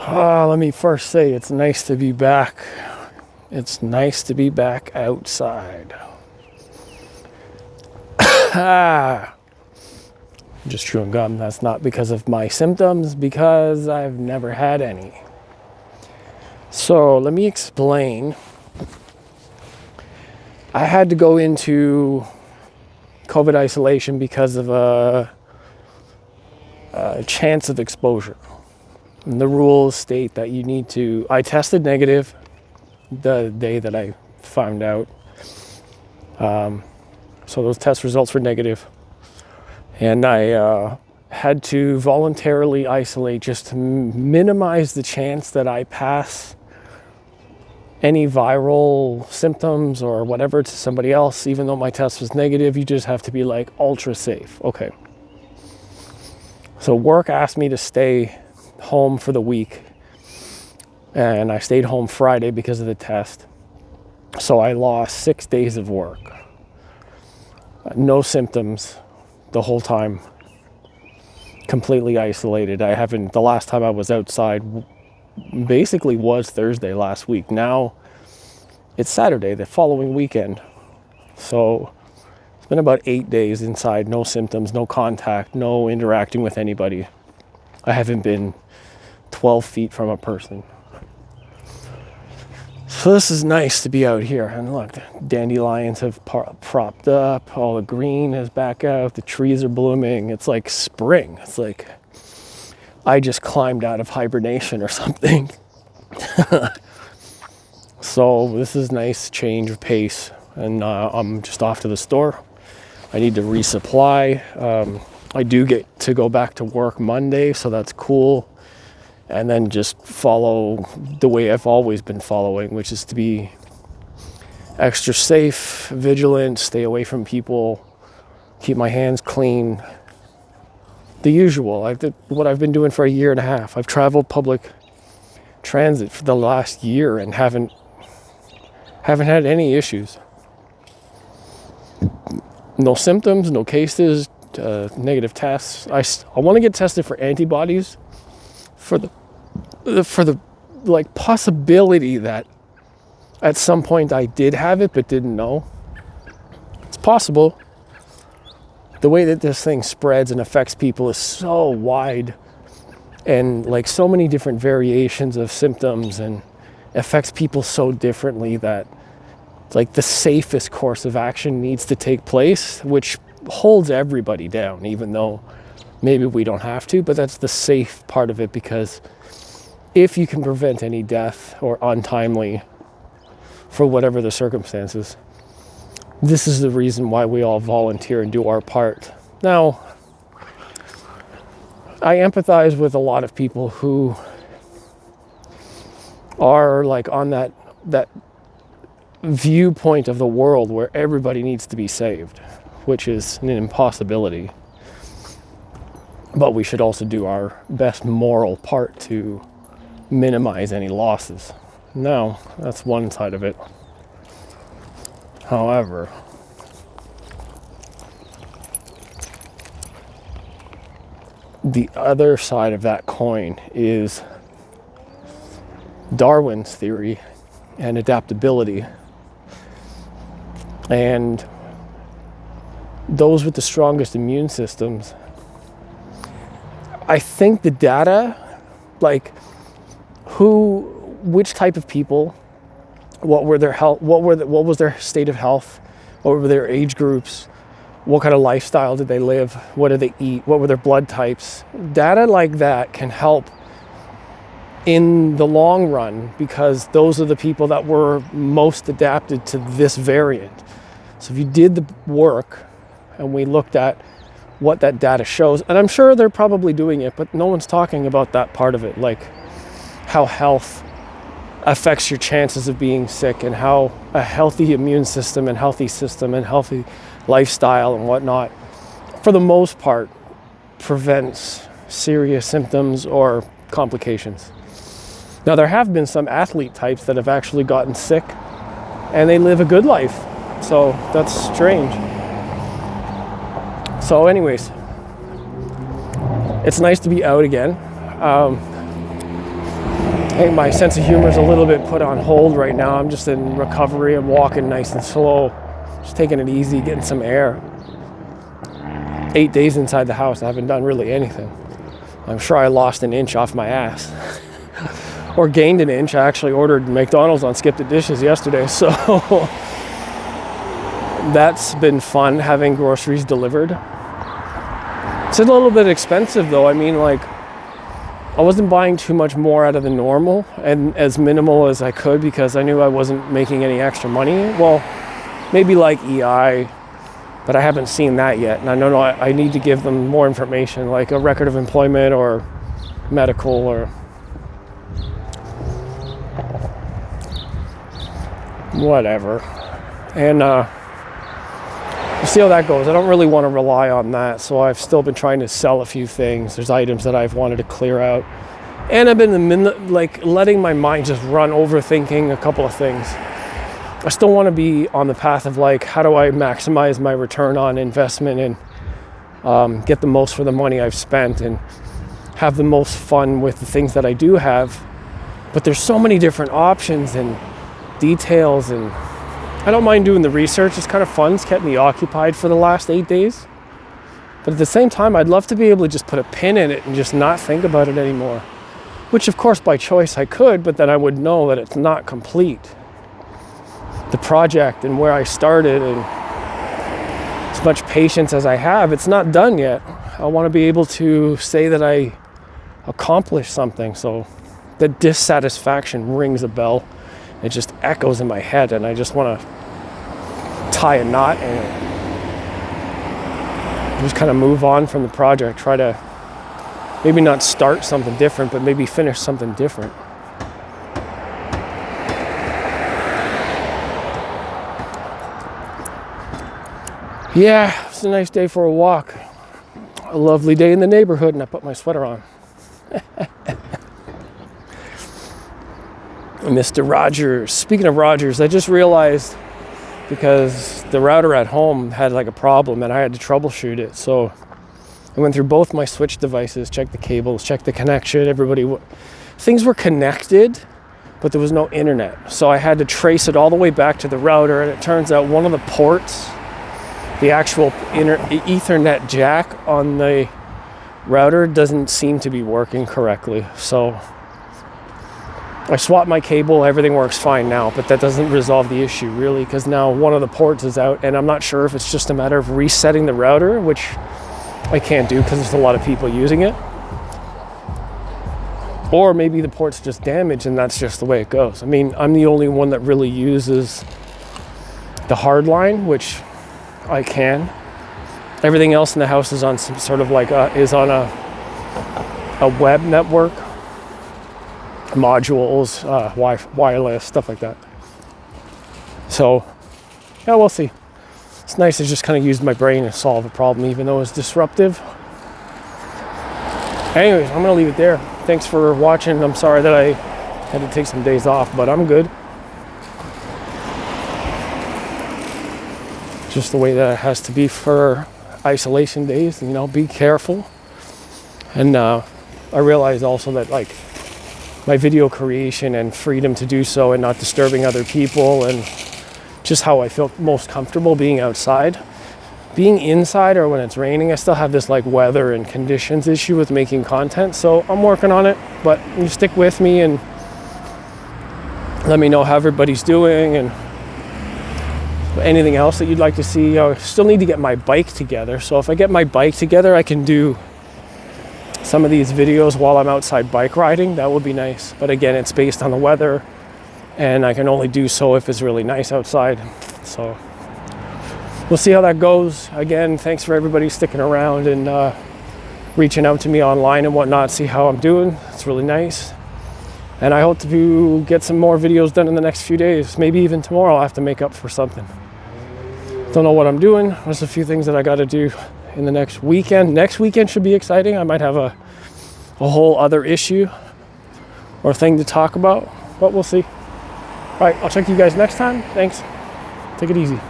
Let me first say it's nice to be back. It's nice to be back outside. Just chewing gum. That's not because of my symptoms, because I've never had any. So let me explain. I had to go into COVID isolation because of a chance of exposure. And the rules state that you need to... I tested negative the day that I found out. So those test results were negative. And I had to voluntarily isolate just to minimize the chance that I pass any viral symptoms or whatever to somebody else. Even though my test was negative, you just have to be like ultra safe. Okay. So work asked me to stay home for the week. And I stayed home Friday because of the test. So I lost 6 days of work. No symptoms the whole time. Completely isolated. The last time I was outside basically was Thursday last week. Now it's Saturday, the following weekend. So it's been about 8 days inside, no symptoms, no contact, no interacting with anybody. I haven't been 12 feet from a person. So this is nice to be out here. And look, the dandelions have propped up. All the green is back out. The trees are blooming. It's like spring. It's like I just climbed out of hibernation or something. So this is nice change of pace. And I'm just off to the store. I need to resupply. I do get to go back to work Monday, so that's cool. And then just follow the way I've always been following, which is to be extra safe, vigilant, stay away from people, keep my hands clean. The usual, what I've been doing for a year and a half. I've traveled public transit for the last year and haven't had any issues. No symptoms, no cases, negative tests. I want to get tested for antibodies for the like possibility that at some point I did have it but didn't know. It's possible. The way that this thing spreads and affects people is so wide, and like so many different variations of symptoms, and affects people so differently that like the safest course of action needs to take place, which holds everybody down, even though maybe we don't have to, but that's the safe part of it, because if you can prevent any death or untimely for whatever the circumstances, this is the reason why we all volunteer and do our part. Now, I empathize with a lot of people who are like on that viewpoint of the world where everybody needs to be saved, which is an impossibility. But we should also do our best moral part to minimize any losses. Now, that's one side of it. However, the other side of that coin is Darwin's theory and adaptability. And those with the strongest immune systems, I think the data, like which type of people, what were their health, what was their state of health, what were their age groups, what kind of lifestyle did they live, what did they eat, what were their blood types. Data like that can help in the long run, because those are the people that were most adapted to this variant. So if you did the work and we looked at what that data shows, and I'm sure they're probably doing it, but no one's talking about that part of it, like how health affects your chances of being sick, and how a healthy immune system and healthy lifestyle and whatnot, for the most part, prevents serious symptoms or complications. Now, there have been some athlete types that have actually gotten sick and they live a good life. So that's strange. So anyways, it's nice to be out again. I think my sense of humor is a little bit put on hold right now. I'm just in recovery. I'm walking nice and slow, just taking it easy, getting some air. 8 days inside the house, I haven't done really anything. I'm sure I lost an inch off my ass. Or gained an inch. I actually ordered McDonald's on Skip the Dishes yesterday, so that's been fun, having groceries delivered. It's a little bit expensive though. I mean, like, I wasn't buying too much more out of the normal and as minimal as I could because I knew I wasn't making any extra money. Well, maybe like EI, but I haven't seen that yet. And I know I need to give them more information, like a record of employment or medical or whatever. And we'll see how that goes. I don't really want to rely on that, so I've still been trying to sell a few things. There's items that I've wanted to clear out, and I've been like letting my mind just run, overthinking a couple of things. I still want to be on the path of like, how do I maximize my return on investment and get the most for the money I've spent and have the most fun with the things that I do have. But there's so many different options and details, and I don't mind doing the research. It's kind of fun. It's kept me occupied for the last 8 days. But at the same time, I'd love to be able to just put a pin in it and just not think about it anymore. Which, of course, by choice I could, but then I would know that it's not complete. The project and where I started and as much patience as I have, it's not done yet. I want to be able to say that I accomplished something. So the dissatisfaction rings a bell. It just echoes in my head, and I just want to tie a knot and just kind of move on from the project. Try to maybe not start something different, but maybe finish something different. Yeah, it's a nice day for a walk. A lovely day in the neighborhood, and I put my sweater on. Mr. Rogers. Speaking of Rogers, I just realized because the router at home had like a problem and I had to troubleshoot it. So I went through both my switch devices, checked the cables, checked the connection. Things were connected, but there was no internet. So I had to trace it all the way back to the router, and it turns out one of the ports, the actual Ethernet jack on the router, doesn't seem to be working correctly. So I swapped my cable, everything works fine now, but that doesn't resolve the issue really, because now one of the ports is out, and I'm not sure if it's just a matter of resetting the router, which I can't do because there's a lot of people using it, or maybe the port's just damaged and that's just the way it goes. I mean, I'm the only one that really uses the hard line, which I can. Everything else in the house is on some sort of like is on a web network. Modules, wireless, stuff like that. So, yeah, we'll see. It's nice to just kind of use my brain to solve a problem, even though it's disruptive. Anyways, I'm going to leave it there. Thanks for watching. I'm sorry that I had to take some days off, but I'm good. Just the way that it has to be for isolation days. You know, be careful. And I realize also that, like, my video creation and freedom to do so and not disturbing other people, and just how I feel most comfortable being outside. Being inside, or when it's raining, I still have this like weather and conditions issue with making content, so I'm working on it. But you stick with me and let me know how everybody's doing, and anything else that you'd like to see. I still need to get my bike together, so if I get my bike together, I can do some of these videos while I'm outside bike riding. That would be nice, but again, it's based on the weather, and I can only do so if it's really nice outside. So we'll see how that goes. Again, thanks for everybody sticking around and reaching out to me online and whatnot, see how I'm doing. It's really nice, and I hope to get some more videos done in the next few days. Maybe even tomorrow I'll have to make up for something. Don't know what I'm doing. There's a few things that I got to do in the next weekend. Next weekend should be exciting. I might have a whole other issue or thing to talk about, but we'll see. All right, I'll check you guys next time. Thanks. Take it easy.